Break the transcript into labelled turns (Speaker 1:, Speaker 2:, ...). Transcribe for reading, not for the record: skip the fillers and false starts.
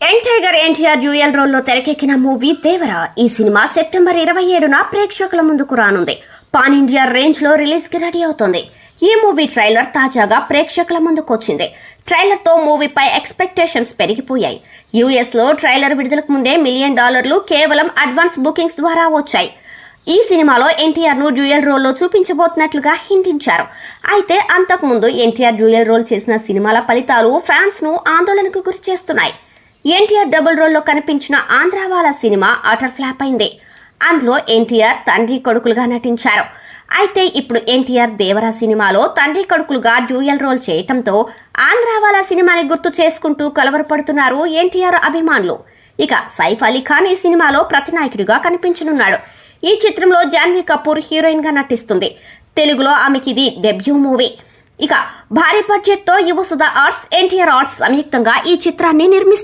Speaker 1: Tiger NTR dual role లో తెరకెక్కిన movie Devara. ఈ సినిమా సెప్టెంబర్ 27న ప్రేక్షకుల ముందుకు రానుంది. పాన్ ఇండియా రేంజ్ లో రిలీజ్ కి రెడీ అవుతోంది. ఈ మూవీ ట్రైలర్ తాజాగా ప్రేక్షకుల ముందుకు వచ్చింది. ట్రైలర్ తో మూవీపై ఎక్స్పెక్టేషన్స్ పెరిగిపోయాయి. యుఎస్ లో ట్రైలర్ విడుదలకు ముందే $1 మిలియన్ కేవలం అడ్వాన్స్ బుకింగ్స్ ద్వారా వచ్చాయి. ఈ సినిమాలో ఎన్టీఆర్ ను డ్యూయల్ రోల్ లో చూపించబోతున్నట్లుగా హింటించారు. అయితే అంతకుముందు ఎన్టీఆర్ డ్యూయల్ రోల్ చేసిన సినిమాల ఫలితాలు ఫ్యాన్స్ ను ఆందోళనకు గురి చేస్తున్నాయి. ఎన్టీఆర్ డబుల్ రోల్ లో కనిపించిన ఆంధ్రావాలా సినిమా అటర్ ఫ్లాప్ అయింది. అందులో ఎన్టీఆర్ తండ్రి కొడుకులుగా నటించారు. అయితే ఇప్పుడు ఎన్టీఆర్ దేవరా సినిమాలో తండ్రి కొడుకులుగా డ్యూయల్ రోల్ చేయటంతో ఆంధ్రావాలా సినిమాని గుర్తు చేసుకుంటూ కలవరపడుతున్నారు ఎన్టీఆర్ అభిమానులు. ఇక సైఫ్ అలీ ఖాన్ ఈ సినిమాలో ప్రతినాయకుడిగా కనిపించనున్నాడు. ఈ చిత్రంలో జాన్వీ కపూర్ హీరోయిన్ గా నటిస్తుంది. తెలుగులో ఆమెకి ఇది డెబ్యూ మూవీ. ఇక భారీ బడ్జెట్ తో యువసుధ ఆర్ట్స్, ఎన్టీఆర్ ఆర్ట్స్ సంయుక్తంగా ఈ చిత్రాన్ని నిర్మిస్తారు.